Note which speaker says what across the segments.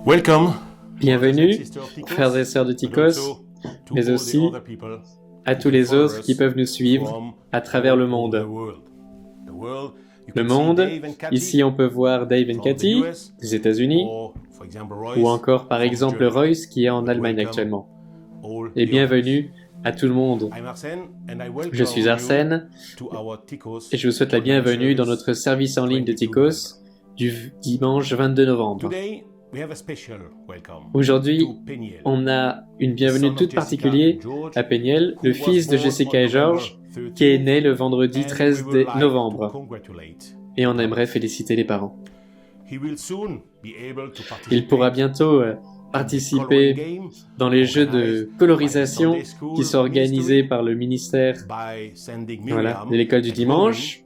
Speaker 1: Welcome,
Speaker 2: Bienvenue, frères et sœurs de Tikos, mais aussi à tous les autres qui peuvent nous suivre à travers le monde. Le monde, ici on peut voir Dave et Cathy, des États-Unis, ou encore par exemple Royce qui est en Allemagne actuellement. Et bienvenue à tout le monde. Je suis Arsène et je vous souhaite la bienvenue dans notre service en ligne de Tikos du dimanche 22 novembre. Aujourd'hui, on a une bienvenue toute particulière à Peniel, le fils de Jessica et George, qui est né le vendredi 13 novembre. Et on aimerait féliciter les parents. Il pourra bientôt participer dans les jeux de colorisation qui sont organisés par le ministère de l'école du dimanche.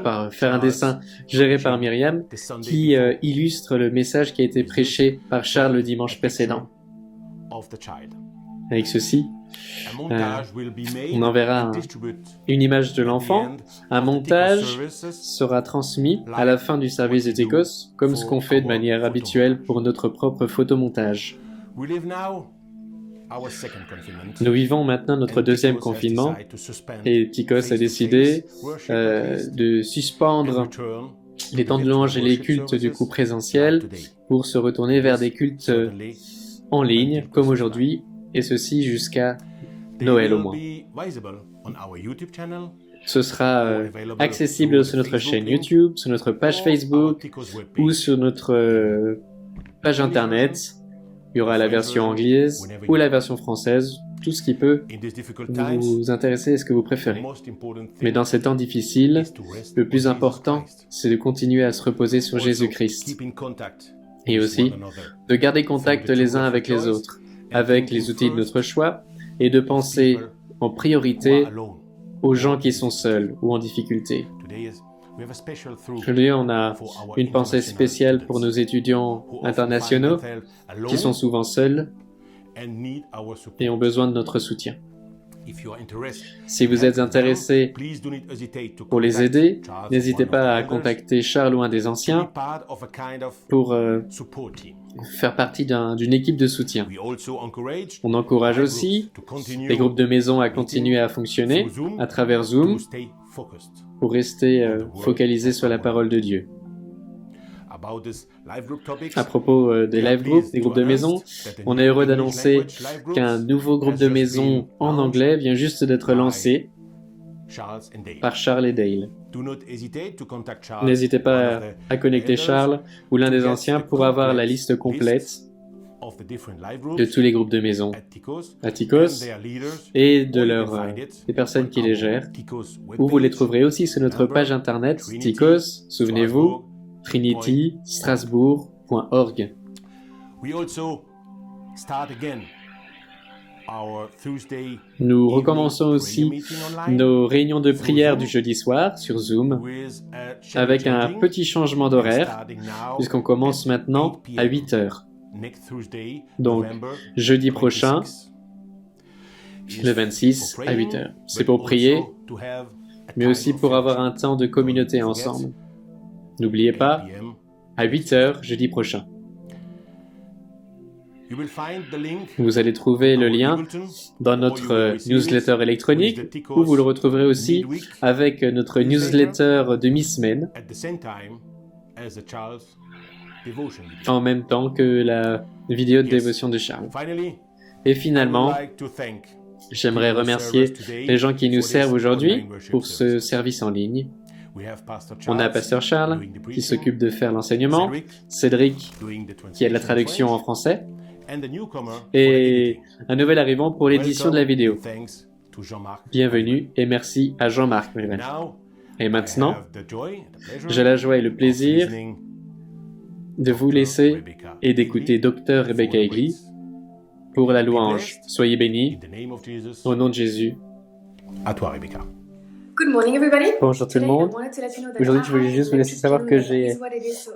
Speaker 2: Par faire un dessin géré par Myriam qui illustre le message qui a été prêché par Charles le dimanche précédent. Avec ceci, on enverra une image de l'enfant. Un montage sera transmis à la fin du service de Tikos, comme ce qu'on fait de manière habituelle pour notre propre photomontage. Nous vivons maintenant notre deuxième confinement et Tikos a décidé de suspendre les temps de louange et les cultes du coup présentiels pour se retourner vers des cultes en ligne comme aujourd'hui et ceci jusqu'à Noël au moins. Ce sera accessible sur notre chaîne YouTube, sur notre page Facebook ou sur notre page internet. Il y aura la version anglaise ou la version française, tout ce qui peut vous intéresser et ce que vous préférez. Mais dans ces temps difficiles, le plus important, c'est de continuer à se reposer sur Jésus-Christ. Et aussi, de garder contact les uns avec les autres, avec les outils de notre choix, et de penser en priorité aux gens qui sont seuls ou en difficulté. Aujourd'hui, on a une pensée spéciale pour nos étudiants internationaux qui sont souvent seuls et ont besoin de notre soutien. Si vous êtes intéressé pour les aider, n'hésitez pas à contacter Charles ou un des anciens pour faire partie d'une équipe de soutien. On encourage aussi les groupes de maison à continuer à fonctionner à travers Zoom pour rester focalisé sur la parole de Dieu. À propos des live groups, des groupes de maison, on est heureux d'annoncer qu'un nouveau groupe de maison en anglais vient juste d'être lancé par Charles et Dale. N'hésitez pas à connecter Charles ou l'un des anciens pour avoir la liste complète de tous les groupes de maison à Tikos et des personnes qui les gèrent, où vous les trouverez aussi sur notre page internet Tikos, souvenez-vous, trinitystrasbourg.org. Nous recommençons aussi nos réunions de prière du jeudi soir sur Zoom avec un petit changement d'horaire puisqu'on commence maintenant à 8 heures. Donc, jeudi prochain, le 26 à 8 heures. C'est pour prier, mais aussi pour avoir un temps de communauté ensemble. N'oubliez pas, à 8 heures, jeudi prochain. Vous allez trouver le lien dans notre newsletter électronique, où vous le retrouverez aussi avec notre newsletter de mi-semaine, en même temps que la vidéo de dévotion de Charles. Et finalement, j'aimerais remercier les gens qui nous servent aujourd'hui pour ce service en ligne. On a Pasteur Charles qui s'occupe de faire l'enseignement, Cédric qui a la traduction en français, et un nouvel arrivant pour l'édition de la vidéo. Bienvenue et merci à Jean-Marc. Et maintenant, j'ai la joie et le plaisir de vous laisser et d'écouter Dr Rebecca Egli pour la louange. Soyez bénis, au nom de Jésus.
Speaker 1: À toi, Rebecca.
Speaker 3: Good morning, everybody.
Speaker 2: Bonjour tout le monde. Aujourd'hui, je voulais juste vous laisser savoir que j'ai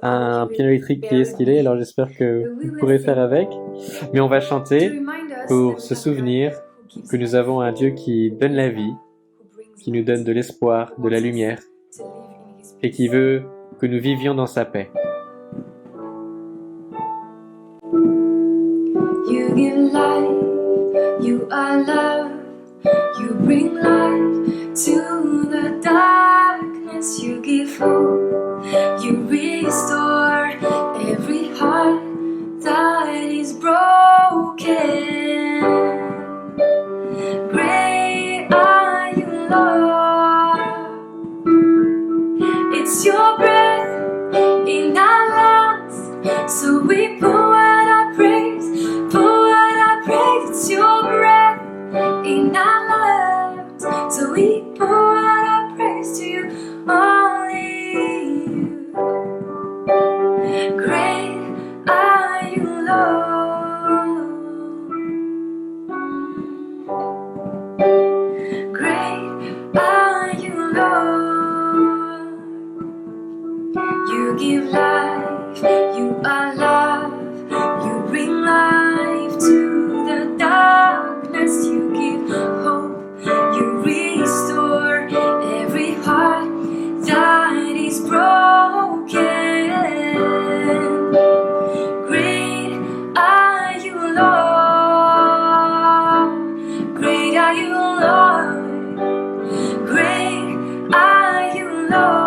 Speaker 2: un piano électrique qui est ce qu'il est, alors j'espère que vous pourrez faire avec. Mais on va chanter pour se souvenir que nous avons un Dieu qui donne la vie, qui nous donne de l'espoir, de la lumière, et qui veut que nous vivions dans sa paix.
Speaker 3: life, you are love. You bring light to the darkness, you give hope, you restore every heart that is broken. Great are you, Lord. It's your breath in our lungs, so we pour out our praise, pour out our praise. It's your breath in our lives, so we pour out our praise to you, only you. Great are you, Lord. Great are you, Lord. You give life, you are love. You bring life to the darkness, you give hope, you restore every heart that is broken. Great are you, Lord. Great are you, Lord. Great are you, Lord.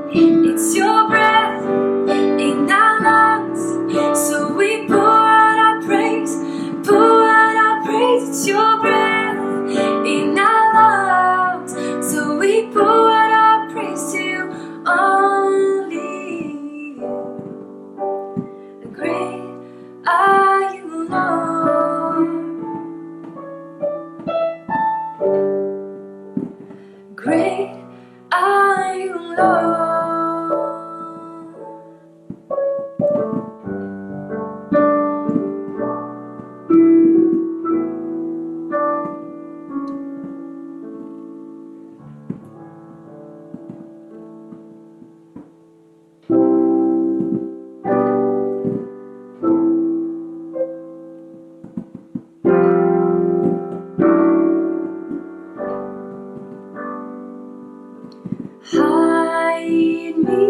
Speaker 3: It's your breath in our lungs, so we pour out our praise, pour out our praise. It's your breath in our lungs, so we pour out our praise to you, only you. Great are you, Lord. Great are you, Lord. Hide me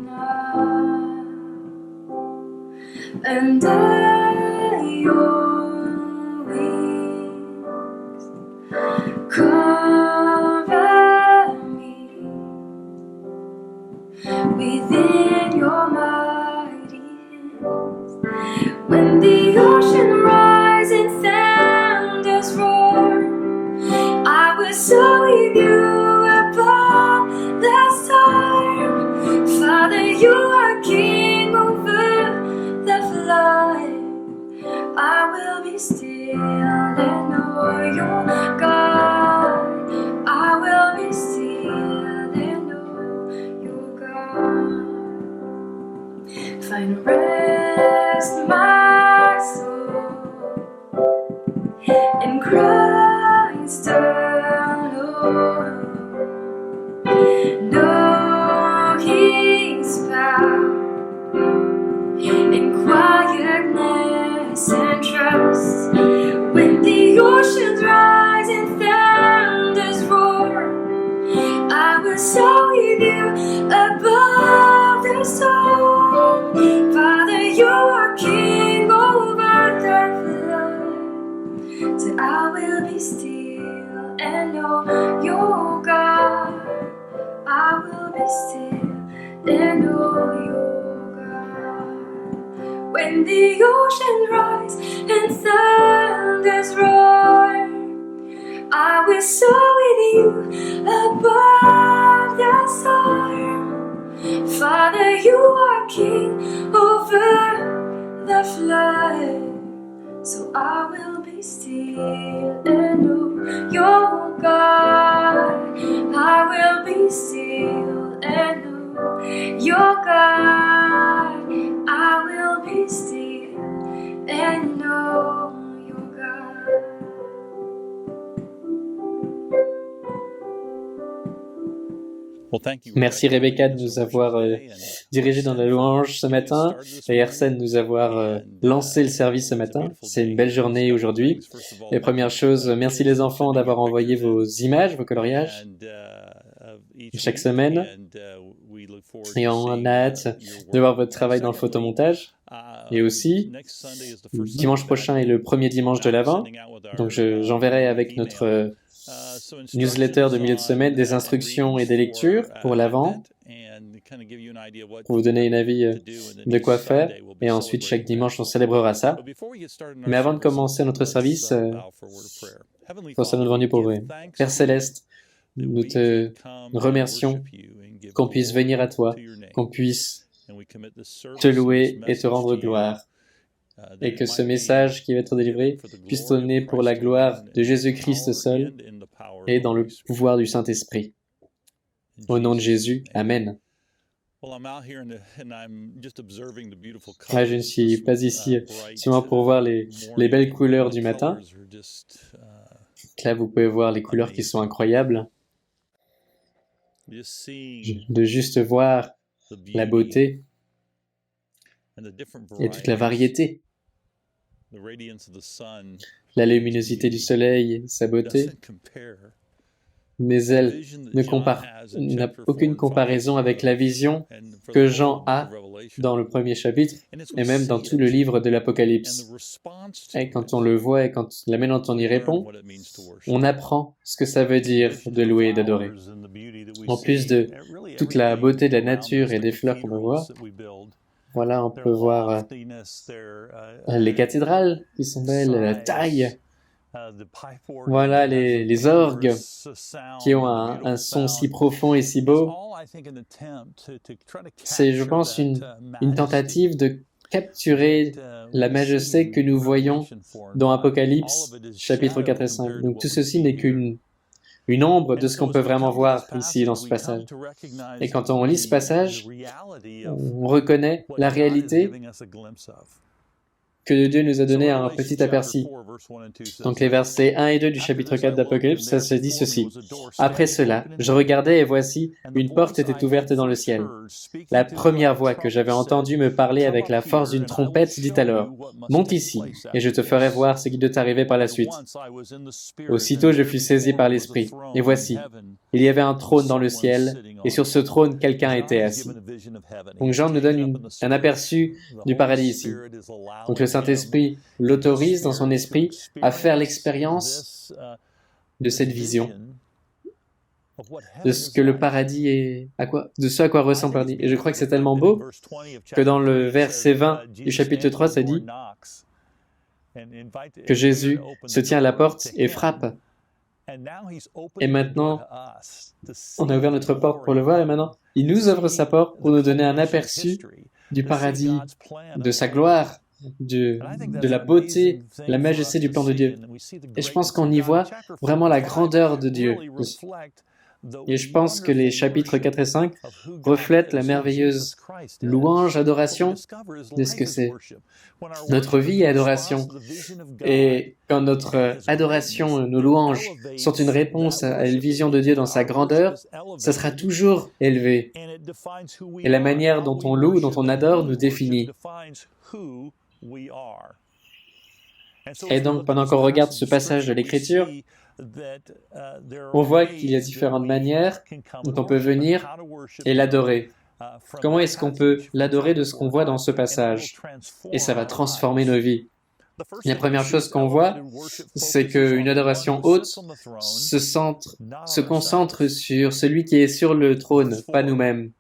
Speaker 3: now under your wings. Cover me within your mighty hands. When the ocean rises and thunders roar, I will soar with you above the storm. Father, you are king over the flood. I will be still and know you're God. I will be still and know you're God. Find rest, my soul, in Christ alone. Know His power in quietness and trust. When the oceans rise and thunders roar, I will soar with you above the storm. Father, you are king over the flood. So I will be still and know you're God. I will be still and know you're God. When the ocean rise and thunders roar, I will soar with you above the storm. Father, you are king over the flood. So I will be still and know you're God. I will be still and know you're God. I will be still and know you're God.
Speaker 2: Merci Rebecca de nous avoir dirigés dans la louange ce matin et Arsène de nous avoir lancé le service ce matin. C'est une belle journée aujourd'hui. Les premières choses, merci les enfants d'avoir envoyé vos images, vos coloriages chaque semaine. Et on a hâte de voir votre travail dans le photomontage. Et aussi, dimanche prochain est le premier dimanche de l'Avent, donc j'enverrai avec notre newsletter de milieu de semaine des instructions et des lectures pour l'Avent, pour vous donner un avis de quoi faire, et ensuite chaque dimanche on célébrera ça. Mais avant de commencer notre service, concernant devant Dieu pour vrai. Père Céleste, nous te remercions qu'on puisse venir à toi, qu'on puisse te louer et te rendre gloire, et que ce message qui va être délivré puisse donner pour la gloire de Jésus-Christ seul et dans le pouvoir du Saint-Esprit. Au nom de Jésus, Amen. Là, je ne suis pas ici seulement pour voir les belles couleurs du matin. Là, vous pouvez voir les couleurs qui sont incroyables. De juste voir la beauté et toute la variété. La luminosité du soleil, sa beauté, mais elle n'a aucune comparaison avec la vision que Jean a dans le premier chapitre et même dans tout le livre de l'Apocalypse. Et quand on le voit et quand la manière dont on y répond, on apprend ce que ça veut dire de louer et d'adorer. En plus de toute la beauté de la nature et des fleurs qu'on peut voir, voilà, on peut voir les cathédrales qui sont belles, la taille. Voilà les orgues qui ont un son si profond et si beau. C'est, je pense, une tentative de capturer la majesté que nous voyons dans Apocalypse, chapitres 4 et 5. Donc tout ceci n'est qu'une ombre de ce qu'on peut vraiment voir ici dans ce passage. Et quand on lit ce passage, on reconnaît la réalité que Dieu nous a donné un petit aperçu. Donc les versets 1 et 2 du chapitre 4 d'Apocalypse, ça se dit ceci. Après cela, je regardais et voici, une porte était ouverte dans le ciel. La première voix que j'avais entendue me parlait avec la force d'une trompette dit alors, « Monte ici, et je te ferai voir ce qui doit t'arriver par la suite. » Aussitôt je fus saisi par l'Esprit, et voici, il y avait un trône dans le ciel, et sur ce trône quelqu'un était assis. Donc Jean nous donne un aperçu du paradis ici. Donc le Saint-Esprit l'autorise dans son esprit à faire l'expérience de cette vision, de ce que le paradis est, de ce à quoi ressemble le paradis. Et je crois que c'est tellement beau que dans le verset 20 du chapitre 3, ça dit que Jésus se tient à la porte et frappe. Et maintenant, on a ouvert notre porte pour le voir, et maintenant, il nous ouvre sa porte pour nous donner un aperçu du paradis, de sa gloire, de la beauté, la majesté du plan de Dieu. Et je pense qu'on y voit vraiment la grandeur de Dieu. Et je pense que les chapitres 4 et 5 reflètent la merveilleuse louange, adoration de ce que c'est. Notre vie est adoration. Et quand notre adoration, nos louanges sont une réponse à une vision de Dieu dans sa grandeur, ça sera toujours élevé. Et la manière dont on loue, dont on adore, nous définit. Et donc, pendant qu'on regarde ce passage de l'Écriture, on voit qu'il y a différentes manières dont on peut venir et l'adorer. Comment est-ce qu'on peut l'adorer de ce qu'on voit dans ce passage? Et ça va transformer nos vies. La première chose qu'on voit, c'est qu'une adoration haute se concentre sur celui qui est sur le trône, pas nous-mêmes.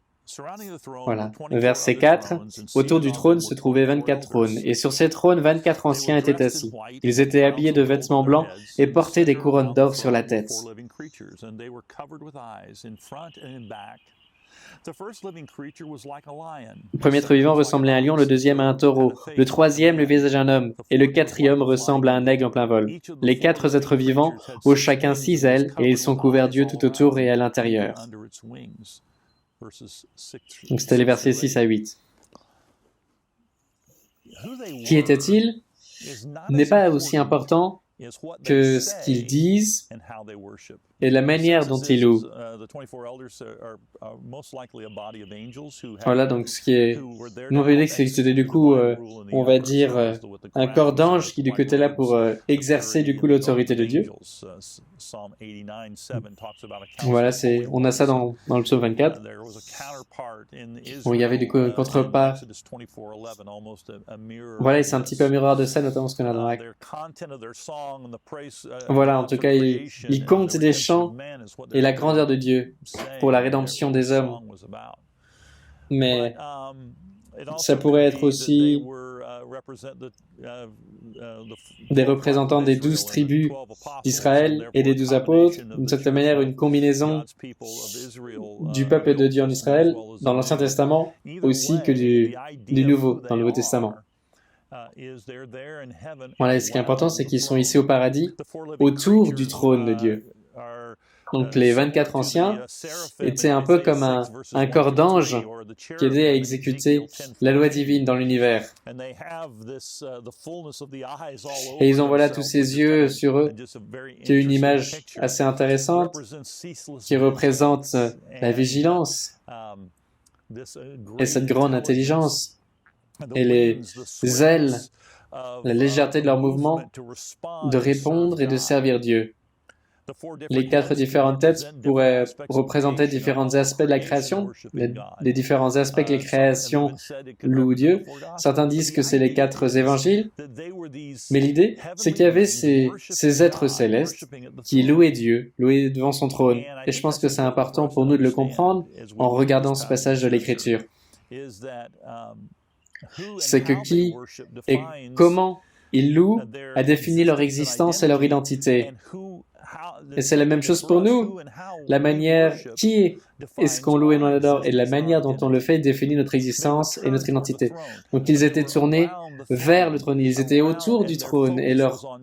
Speaker 2: Voilà. Verset 4. Autour du trône se trouvaient 24 trônes, et sur ces trônes, 24 anciens étaient assis. Ils étaient habillés de vêtements blancs et portaient des couronnes d'or sur la tête. Le premier être vivant ressemblait à un lion, le deuxième à un taureau, le troisième le visage d'un homme, et le quatrième ressemble à un aigle en plein vol. Les 4 êtres vivants ont chacun 6 ailes, et ils sont couverts d'yeux tout autour et à l'intérieur. Donc c'était les versets 6 à 8. Qui était-il n'est pas aussi important que ce qu'ils disent et la manière dont ils louent. Voilà, donc ce qui est non-biblique, c'est que c'était du coup, on va dire, un corps d'ange qui du coup était là pour exercer du coup l'autorité de Dieu. Voilà, on a ça dans le psaume 24. Bon, il y avait du coup un contrepart. Voilà, et c'est un petit peu un miroir de ça, notamment ce qu'on a dans Actes. Voilà, en tout cas, il compte des chants et la grandeur de Dieu pour la rédemption des hommes. Mais ça pourrait être aussi des représentants des 12 tribus d'Israël et des 12 apôtres, d'une certaine manière une combinaison du peuple de Dieu en Israël dans l'Ancien Testament, aussi que du Nouveau, dans le Nouveau Testament. Voilà, et ce qui est important, c'est qu'ils sont ici au paradis, autour du trône de Dieu. Donc les 24 anciens étaient un peu comme un corps d'ange qui aidait à exécuter la loi divine dans l'univers. Et ils ont voilà tous ces yeux sur eux, qui est une image assez intéressante, qui représente la vigilance et cette grande intelligence et les ailes, la légèreté de leur mouvement, de répondre et de servir Dieu. Les 4 différentes têtes pourraient représenter différents aspects de la création, les différents aspects que les créations louent Dieu. Certains disent que c'est les 4 évangiles, mais l'idée, c'est qu'il y avait ces êtres célestes qui louaient Dieu, louaient devant son trône. Et je pense que c'est important pour nous de le comprendre en regardant ce passage de l'Écriture. C'est que qui et comment ils louent a défini leur existence et leur identité. Et c'est la même chose pour nous. La manière qui est-ce qu'on loue et on adore, et la manière dont on le fait définit notre existence et notre identité. Donc ils étaient tournés vers le trône, ils étaient autour du trône, et leur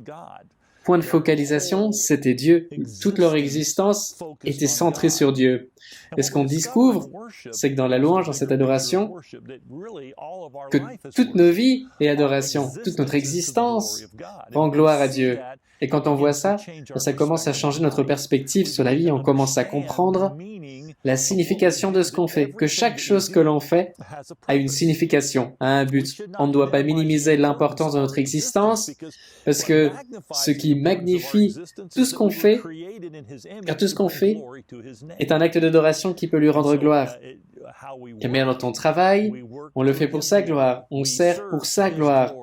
Speaker 2: point de focalisation, c'était Dieu. Toute leur existence était centrée sur Dieu. Et ce qu'on découvre, c'est que dans la louange, dans cette adoration, que toute nos vies est adoration, toute notre existence rend gloire à Dieu. Et quand on voit ça, ça commence à changer notre perspective sur la vie, on commence à comprendre la signification de ce qu'on fait, que chaque chose que l'on fait a une signification, a un but. On ne doit pas minimiser l'importance de notre existence, parce que ce qui magnifie tout ce qu'on fait, car tout ce qu'on fait est un acte d'adoration qui peut lui rendre gloire. La manière dont on travaille, on le fait pour sa gloire, on sert pour sa gloire.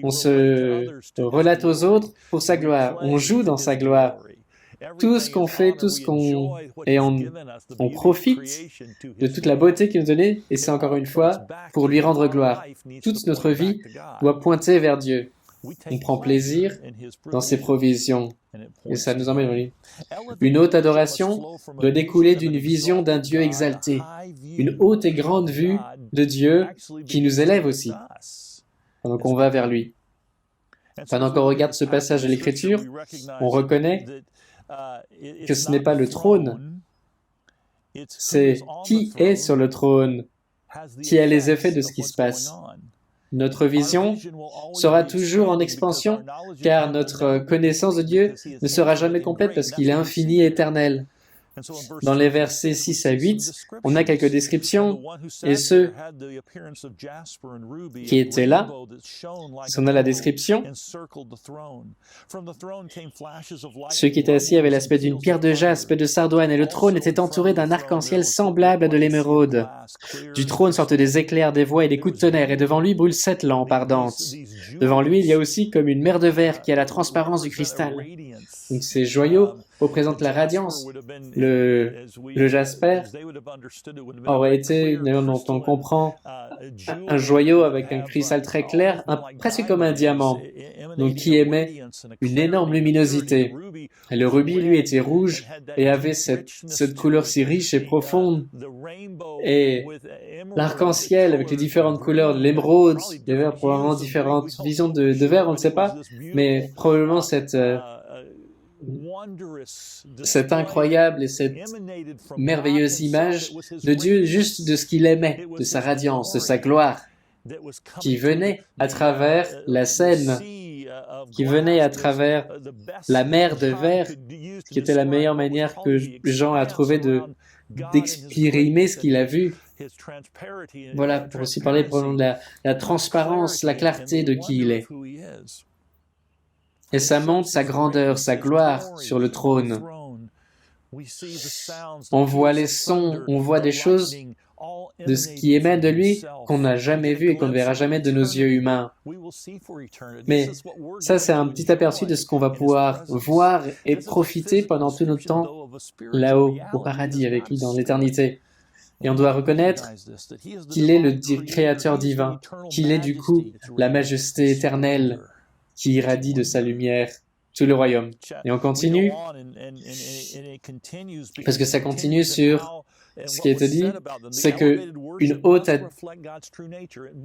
Speaker 2: On se relate aux autres pour sa gloire, on joue dans sa gloire. Tout ce qu'on fait, tout ce qu'on... Et on profite de toute la beauté qu'il nous donnait, et c'est encore une fois pour lui rendre gloire. Toute notre vie doit pointer vers Dieu. On prend plaisir dans ses provisions, et ça nous emmène vers lui. Une haute adoration doit découler d'une vision d'un Dieu exalté, une haute et grande vue de Dieu qui nous élève aussi. Donc on va vers lui. Pendant qu'on regarde ce passage de l'Écriture, on reconnaît que ce n'est pas le trône, c'est qui est sur le trône, qui a les effets de ce qui se passe. Notre vision sera toujours en expansion, car notre connaissance de Dieu ne sera jamais complète parce qu'il est infini et éternel. Dans les versets 6 à 8, on a quelques descriptions, et ceux qui étaient là, si on a la description, ceux qui étaient assis avaient l'aspect d'une pierre de jaspe et de sardoine, et le trône était entouré d'un arc-en-ciel semblable à de l'émeraude. Du trône sortent des éclairs, des voix et des coups de tonnerre, et devant lui brûlent 7 lampes ardentes. Devant lui, il y a aussi comme une mer de verre qui a la transparence du cristal. Donc ces joyaux représentent la radiance. Le jasper aurait été, dont on comprend, un joyau avec un cristal très clair, presque comme un diamant, donc qui émet une énorme luminosité. Et le rubis, lui, était rouge et avait cette couleur si riche et profonde. Et l'arc-en-ciel avec les différentes couleurs de l'émeraude, des verres, probablement différentes visions de verre, on ne sait pas, mais probablement cette incroyable et cette merveilleuse image de Dieu, juste de ce qu'il aimait, de sa radiance, de sa gloire, qui venait à travers la scène qui venait à travers la mer de verre, qui était la meilleure manière que Jean a trouvé d'exprimer ce qu'il a vu. Voilà, pour aussi parler de la transparence, la clarté de qui il est. Et ça montre sa grandeur, sa gloire sur le trône. On voit les sons, on voit des choses de ce qui émane de lui qu'on n'a jamais vu et qu'on ne verra jamais de nos yeux humains. Mais ça, c'est un petit aperçu de ce qu'on va pouvoir voir et profiter pendant tout notre temps là-haut, au paradis, avec lui dans l'éternité. Et on doit reconnaître qu'il est le créateur divin, qu'il est du coup la majesté éternelle qui irradie de sa lumière tout le royaume. Et on continue, parce que ça continue sur ce qui a été dit, c'est qu'une haute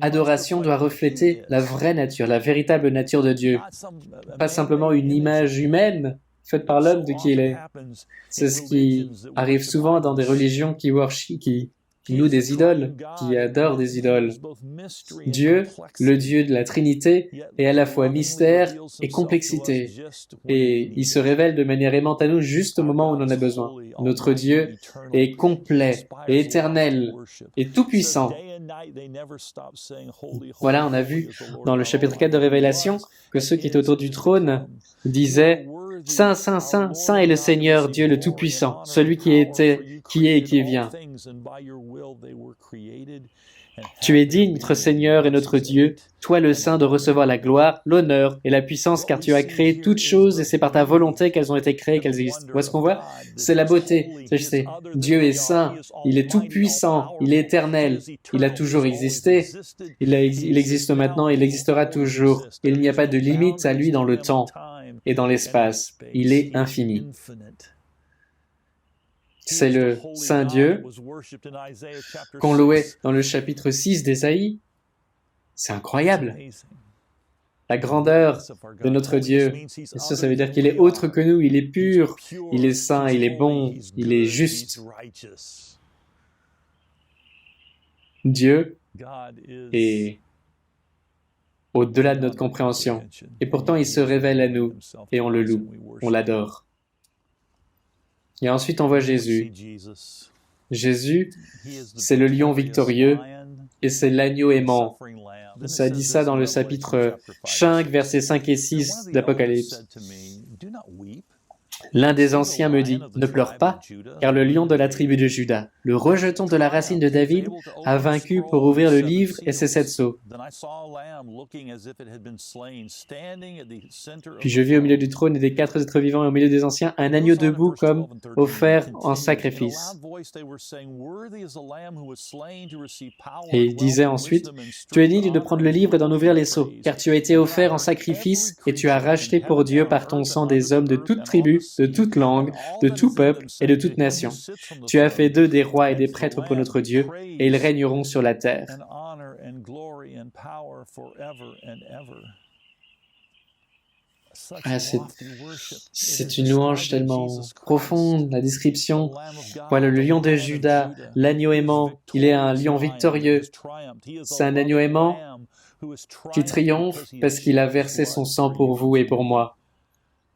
Speaker 2: adoration doit refléter la vraie nature, la véritable nature de Dieu. Pas simplement une image humaine faite par l'homme de qui il est. C'est ce qui arrive souvent dans des religions qui louent des idoles, qui adorent des idoles. Dieu, le Dieu de la Trinité, est à la fois mystère et complexité. Et il se révèle de manière aimante à nous juste au moment où on en a besoin. Notre Dieu est complet et éternel et tout-puissant. Voilà, on a vu dans le chapitre 4 de Révélation que ceux qui étaient autour du trône disaient « Saint, Saint, Saint, Saint est le Seigneur, Dieu le Tout-Puissant, celui qui était, qui est et qui vient. » Tu es digne, notre Seigneur et notre Dieu, toi le Saint, de recevoir la gloire, l'honneur et la puissance, car tu as créé toutes choses et c'est par ta volonté qu'elles ont été créées, qu'elles existent. Où est-ce qu'on voit? C'est la beauté. Dieu est saint, il est tout puissant, il est éternel, il a toujours existé, il existe maintenant, il existera toujours. Il n'y a pas de limite à lui dans le temps et dans l'espace. Il est infini. C'est le Saint Dieu qu'on louait dans le chapitre 6 d'Ésaïe. C'est incroyable. La grandeur de notre Dieu. Et ça veut dire qu'il est autre que nous, il est pur, il est saint, il est bon, il est juste. Dieu est au-delà de notre compréhension. Et pourtant, il se révèle à nous et on le loue, on l'adore. Et ensuite, on voit Jésus. Jésus, c'est le lion victorieux et c'est l'agneau aimant. Ça dit ça dans le chapitre 5, versets 5 et 6 d'Apocalypse. L'un des anciens me dit, « Ne pleure pas, car le lion de la tribu de Juda, le rejeton de la racine de David, a vaincu pour ouvrir le livre et ses 7 sceaux. » Puis je vis au milieu du trône et des 4 êtres vivants et au milieu des anciens un agneau debout comme offert en sacrifice. Et il disait ensuite, « Tu es digne de prendre le livre et d'en ouvrir les sceaux, car tu as été offert en sacrifice et tu as racheté pour Dieu par ton sang des hommes de toute tribu, de toute langue, de tout peuple et de toute nation. Tu as fait d'eux des rois et des prêtres pour notre Dieu, et ils régneront sur la terre. » Ah, c'est une louange tellement profonde, la description. Voilà, le lion de Juda, l'agneau aimant, il est un lion victorieux. C'est un agneau aimant qui triomphe parce qu'il a versé son sang pour vous et pour moi.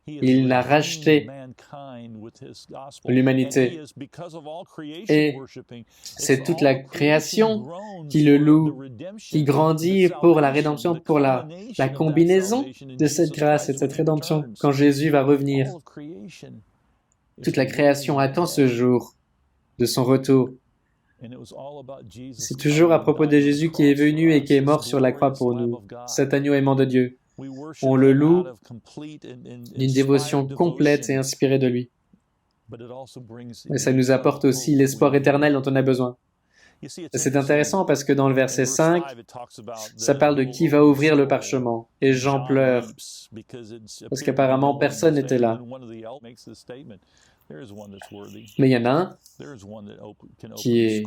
Speaker 2: Il a racheté l'humanité. Et c'est toute la création qui le loue, qui grandit pour la rédemption, pour la combinaison de cette grâce et de cette rédemption quand Jésus va revenir. Toute la création attend ce jour de son retour. C'est toujours à propos de Jésus qui est venu et qui est mort sur la croix pour nous, cet agneau aimant de Dieu. On le loue d'une dévotion complète et inspirée de lui. Et ça nous apporte aussi l'espoir éternel dont on a besoin. Et c'est intéressant parce que dans le verset 5, ça parle de qui va ouvrir le parchemin. Et Jean pleure, parce qu'apparemment personne n'était là. Mais il y en a un qui est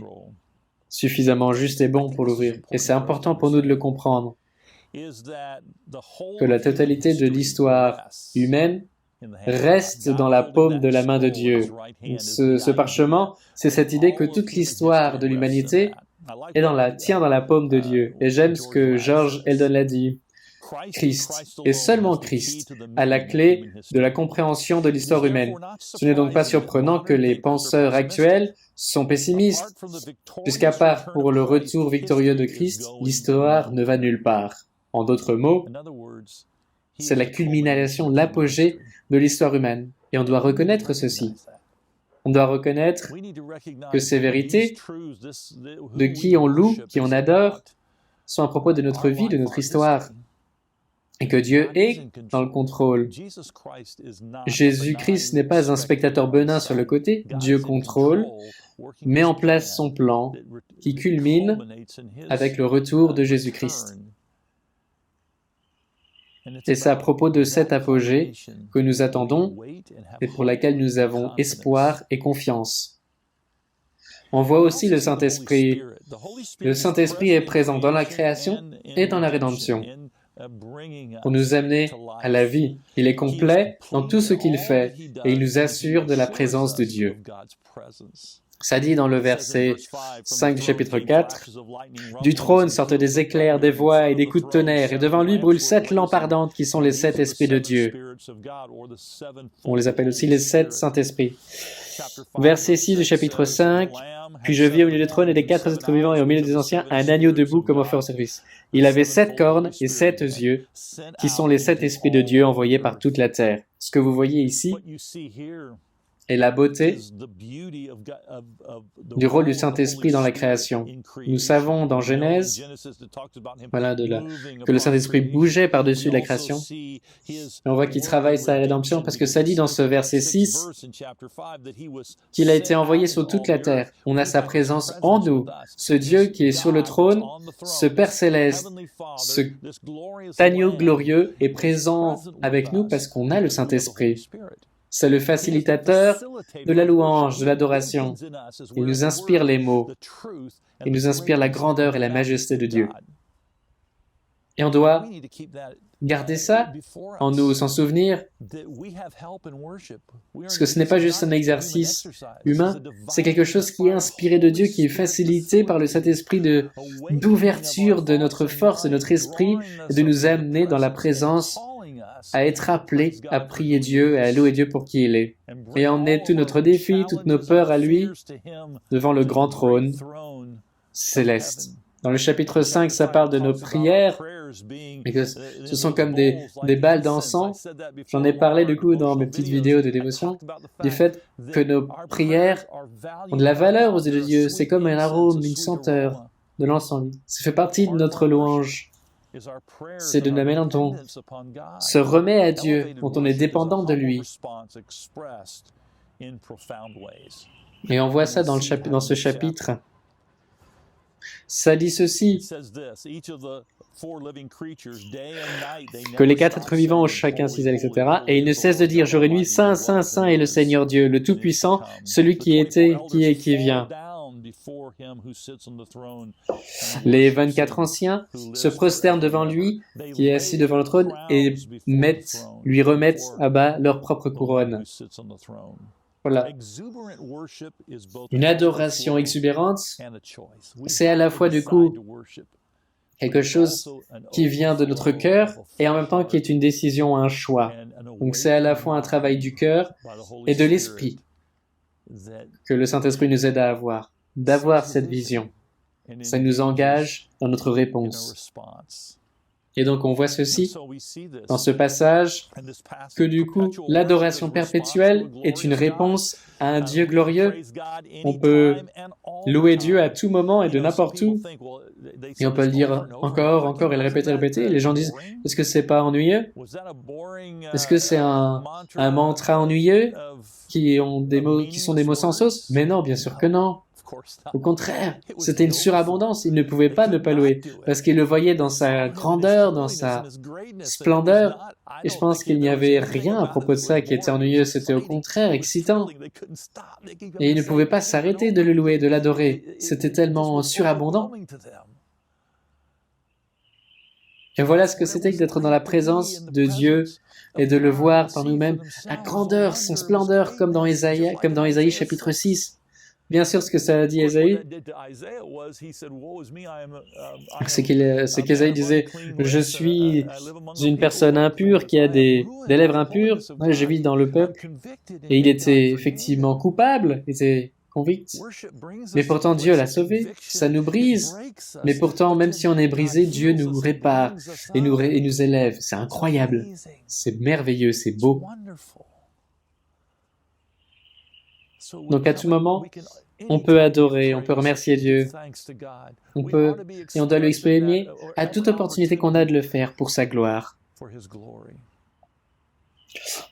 Speaker 2: suffisamment juste et bon pour l'ouvrir. Et c'est important pour nous de le comprendre. Que la totalité de l'histoire humaine reste dans la paume de la main de Dieu. Ce parchemin, c'est cette idée que toute l'histoire de l'humanité tient dans la paume de Dieu. Et j'aime ce que George Eldon a dit. Christ, et seulement Christ, a la clé de la compréhension de l'histoire humaine. Ce n'est donc pas surprenant que les penseurs actuels sont pessimistes, puisqu'à part pour le retour victorieux de Christ, l'histoire ne va nulle part. En d'autres mots, c'est la culmination, l'apogée de l'histoire humaine. Et on doit reconnaître ceci. On doit reconnaître que ces vérités, de qui on loue, qui on adore, sont à propos de notre vie, de notre histoire. Et que Dieu est dans le contrôle. Jésus-Christ n'est pas un spectateur benin sur le côté. Dieu contrôle, met en place son plan qui culmine avec le retour de Jésus-Christ. Et c'est à propos de cette apogée que nous attendons et pour laquelle nous avons espoir et confiance. On voit aussi le Saint-Esprit. Le Saint-Esprit est présent dans la création et dans la rédemption pour nous amener à la vie. Il est complet dans tout ce qu'il fait et il nous assure de la présence de Dieu. Ça dit dans le verset 5 du chapitre 4, « Du trône sortent des éclairs, des voix et des coups de tonnerre, et devant lui brûlent 7 lampes ardentes qui sont les 7 esprits de Dieu. » On les appelle aussi les 7 Saint-Esprits. Verset 6 du chapitre 5, « Puis je vis au milieu du trône et des 4 êtres vivants et au milieu des anciens un agneau debout comme offert au service. Il avait 7 cornes et 7 yeux, qui sont les 7 esprits de Dieu envoyés par toute la terre. » Ce que vous voyez ici est la beauté du rôle du Saint-Esprit dans la création. Nous savons dans Genèse que le Saint-Esprit bougeait par-dessus la création. Et on voit qu'il travaille sa rédemption parce que ça dit dans ce verset 6 qu'il a été envoyé sur toute la terre. On a sa présence en nous. Ce Dieu qui est sur le trône, ce Père céleste, ce agneau glorieux est présent avec nous parce qu'on a le Saint-Esprit. C'est le facilitateur de la louange, de l'adoration. Il nous inspire les mots. Il nous inspire la grandeur et la majesté de Dieu. Et on doit garder ça en nous, s'en souvenir, parce que ce n'est pas juste un exercice humain, c'est quelque chose qui est inspiré de Dieu, qui est facilité par le Saint-Esprit d'ouverture de notre force, de notre esprit, et de nous amener dans la présence à être appelé à prier Dieu et à louer Dieu pour qui il est. Et emmener tout notre défi, toutes nos peurs à lui, devant le grand trône céleste. Dans le chapitre 5, ça parle de nos prières, et que ce sont comme des balles d'encens. J'en ai parlé du coup dans mes petites vidéos de dévotion, du fait que nos prières ont de la valeur aux yeux de Dieu. C'est comme un arôme, une senteur de l'encens. Ça fait partie de notre louange. C'est de la manière dont on se remet à Dieu, dont on est dépendant de lui. Et on voit ça dans ce chapitre. Ça dit ceci, que les 4 êtres vivants ont chacun 6 ailes, etc. Et ils ne cessent de dire jour et nuit, Saint, Saint, Saint est le Seigneur Dieu, le Tout-Puissant, celui qui était, qui est et qui vient. Les 24 anciens se prosternent devant lui, qui est assis devant le trône, et lui remettent à bas leur propre couronne. Voilà. Une adoration exubérante, c'est à la fois du coup quelque chose qui vient de notre cœur et en même temps qui est une décision, un choix. Donc c'est à la fois un travail du cœur et de l'esprit que le Saint-Esprit nous aide à avoir, d'avoir cette vision. Ça nous engage dans notre réponse. Et donc on voit ceci dans ce passage, que du coup l'adoration perpétuelle est une réponse à un Dieu glorieux. On peut louer Dieu à tout moment et de n'importe où. Et on peut le dire encore et le répéter. Et les gens disent, est-ce que c'est pas ennuyeux? Est-ce que c'est un mantra ennuyeux qui sont des mots sans sauce? Mais non, bien sûr que non. Au contraire, c'était une surabondance. Il ne pouvait pas ne pas louer, parce qu'il le voyait dans sa grandeur, dans sa splendeur. Et je pense qu'il n'y avait rien à propos de ça qui était ennuyeux. C'était au contraire excitant. Et ils ne pouvaient pas s'arrêter de le louer, de l'adorer. C'était tellement surabondant. Et voilà ce que c'était que d'être dans la présence de Dieu et de le voir par nous-mêmes. La grandeur, son splendeur, comme dans Ésaïe chapitre 6. Bien sûr, ce que ça a dit Ésaïe, c'est qu'Ésaïe disait « Je suis une personne impure qui a des lèvres impures, moi, je vis dans le peuple. » Et il était effectivement coupable, il était convict. Mais pourtant, Dieu l'a sauvé, ça nous brise. Mais pourtant, même si on est brisé, Dieu nous répare et nous élève. C'est incroyable, c'est merveilleux, c'est beau. Donc à tout moment, on peut adorer, on peut remercier Dieu, et on doit lui exprimer à toute opportunité qu'on a de le faire pour sa gloire.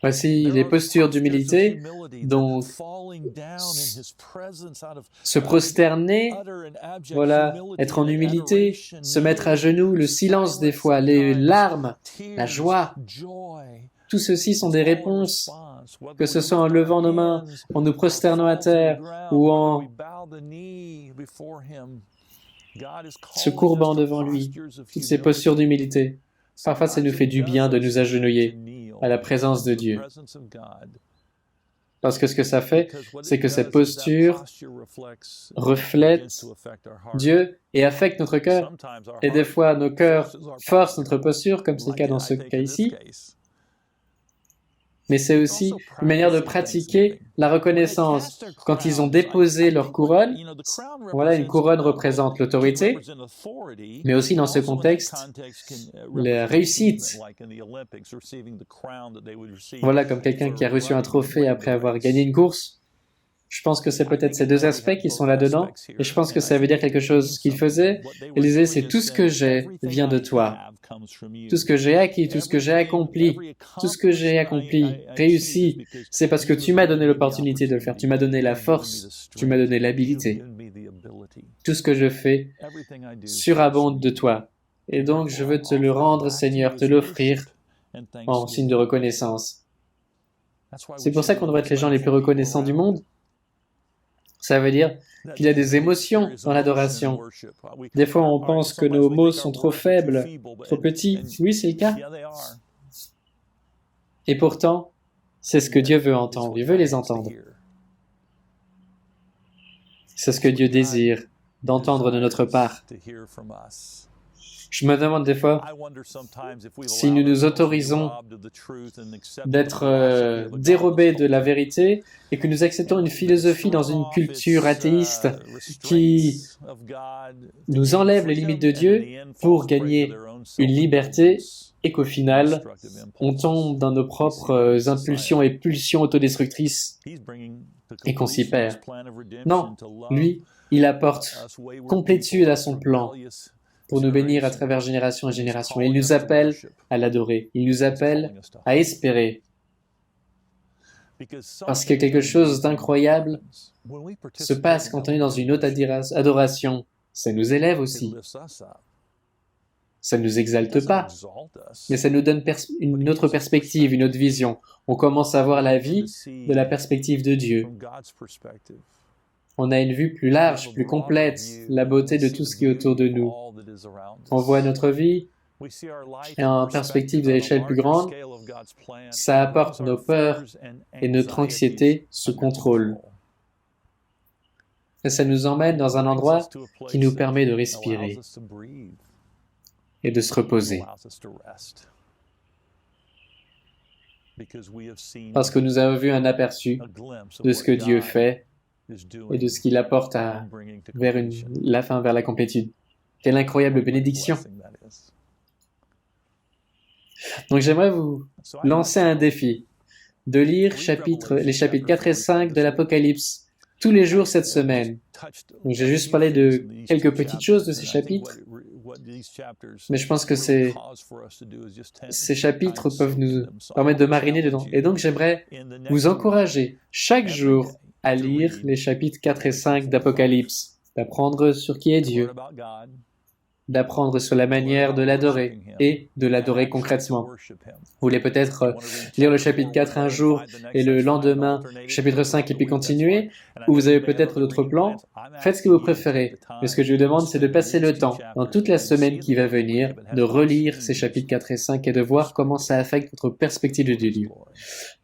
Speaker 2: Voici les postures d'humilité, donc se prosterner, voilà, être en humilité, se mettre à genoux, le silence des fois, les larmes, la joie. Tout ceci sont des réponses, que ce soit en levant nos mains, en nous prosternant à terre ou en se courbant devant lui, toutes ces postures d'humilité. Parfois, ça nous fait du bien de nous agenouiller à la présence de Dieu. Parce que ce que ça fait, c'est que cette posture reflète Dieu et affecte notre cœur. Et des fois, nos cœurs forcent notre posture, comme c'est le cas dans ce cas ici. Mais c'est aussi une manière de pratiquer la reconnaissance. Quand ils ont déposé leur couronne, voilà, une couronne représente l'autorité, mais aussi dans ce contexte, la réussite. Voilà, comme quelqu'un qui a reçu un trophée après avoir gagné une course. Je pense que c'est peut-être ces deux aspects qui sont là-dedans, et je pense que ça veut dire quelque chose qu'il faisait. Il disait, c'est tout ce que j'ai vient de toi. Tout ce que j'ai acquis, tout ce que j'ai accompli, réussi, c'est parce que tu m'as donné l'opportunité de le faire, tu m'as donné la force, tu m'as donné l'habilité. Tout ce que je fais surabonde de toi. Et donc, je veux te le rendre, Seigneur, te l'offrir en signe de reconnaissance. C'est pour ça qu'on doit être les gens les plus reconnaissants du monde. Ça veut dire qu'il y a des émotions dans l'adoration. Des fois, on pense que nos mots sont trop faibles, trop petits. Oui, c'est le cas. Et pourtant, c'est ce que Dieu veut entendre. Il veut les entendre. C'est ce que Dieu désire, d'entendre de notre part. Je me demande des fois si nous nous autorisons d'être dérobés de la vérité et que nous acceptons une philosophie dans une culture athéiste qui nous enlève les limites de Dieu pour gagner une liberté et qu'au final, on tombe dans nos propres impulsions et pulsions autodestructrices et qu'on s'y perd. Non, lui, il apporte complétude à son plan pour nous bénir à travers génération et génération. Il nous appelle à l'adorer. Il nous appelle à espérer. Parce que quelque chose d'incroyable se passe quand on est dans une haute adoration. Ça nous élève aussi. Ça ne nous exalte pas, mais ça nous donne une autre perspective, une autre vision. On commence à voir la vie de la perspective de Dieu. On a une vue plus large, plus complète, la beauté de tout ce qui est autour de nous. On voit notre vie en perspective de l'échelle plus grande. Ça apporte nos peurs et notre anxiété sous contrôle. Et ça nous emmène dans un endroit qui nous permet de respirer et de se reposer. Parce que nous avons vu un aperçu de ce que Dieu fait et de ce qu'il apporte vers la fin, vers la complétude. Quelle incroyable bénédiction! Donc j'aimerais vous lancer un défi, de lire les chapitres 4 et 5 de l'Apocalypse tous les jours cette semaine. Donc j'ai juste parlé de quelques petites choses de ces chapitres, mais je pense que ces chapitres peuvent nous permettre de mariner dedans. Et donc j'aimerais vous encourager chaque jour à lire les chapitres 4 et 5 d'Apocalypse, d'apprendre sur qui est Dieu, d'apprendre sur la manière de l'adorer et de l'adorer concrètement. Vous voulez peut-être lire le chapitre 4 un jour et le lendemain, chapitre 5 et puis continuer, ou vous avez peut-être d'autres plans. Faites ce que vous préférez. Mais ce que je vous demande, c'est de passer le temps, dans toute la semaine qui va venir, de relire ces chapitres 4 et 5 et de voir comment ça affecte votre perspective de Dieu.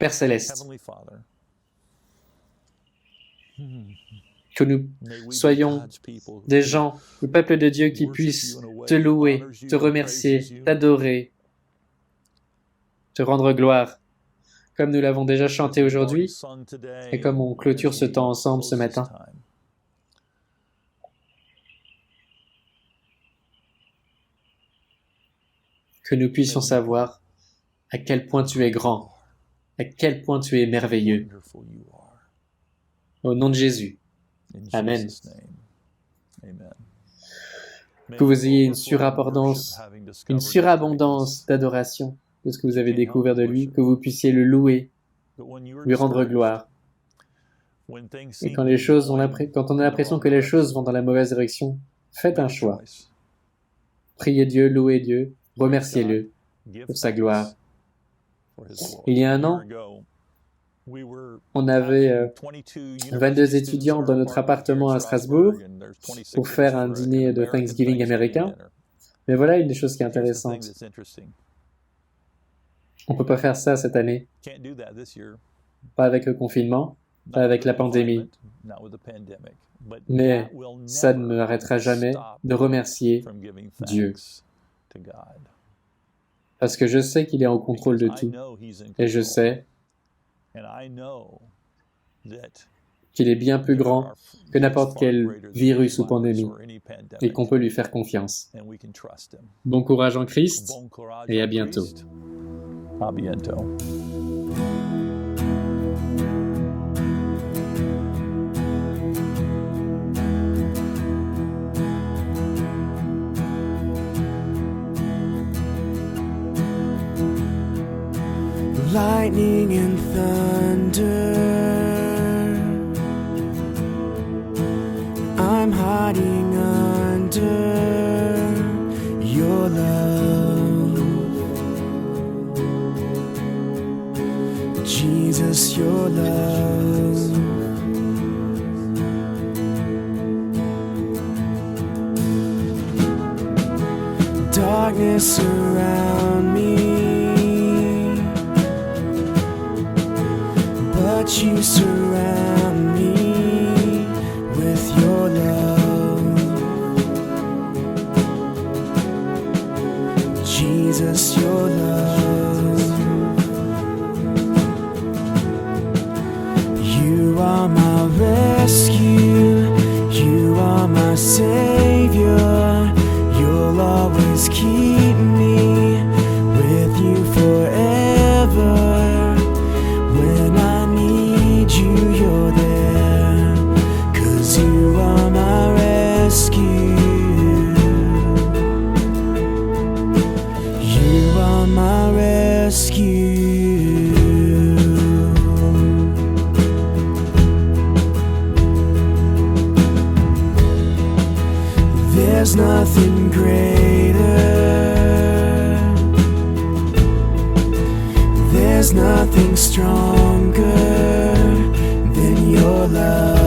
Speaker 2: Père Céleste, Que nous soyons des gens, le peuple de Dieu qui puissent te louer, te remercier, t'adorer, te rendre gloire, comme nous l'avons déjà chanté aujourd'hui et comme on clôture ce temps ensemble ce matin. Que nous puissions savoir à quel point tu es grand, à quel point tu es merveilleux. Au nom de Jésus. Amen. Que vous ayez une surabondance d'adoration de ce que vous avez découvert de lui, que vous puissiez le louer, lui rendre gloire. Et quand on a l'impression que les choses vont dans la mauvaise direction, faites un choix. Priez Dieu, louez Dieu, remerciez-le pour sa gloire. Il y a un an, on avait 22 étudiants dans notre appartement à Strasbourg pour faire un dîner de Thanksgiving américain. Mais voilà une des choses qui est intéressante. On ne peut pas faire ça cette année. Pas avec le confinement, pas avec la pandémie. Mais ça ne m'arrêtera jamais de remercier Dieu. Parce que je sais qu'il est en contrôle de tout. Et je sais qu'il est bien plus grand que n'importe quel virus ou pandémie et qu'on peut lui faire confiance. Bon courage en Christ et à bientôt.
Speaker 4: À bientôt.
Speaker 5: Lightning and thunder, I'm hiding under your love. Jesus, your love. Darkness around me, but you surround me with your love. Jesus, your love. You are my rescue, you are my Savior. You'll always keep me with you forever. When I need you, you're there, 'cause you are my rescue. You are my rescue. There's nothing greater, there's nothing stronger than your love.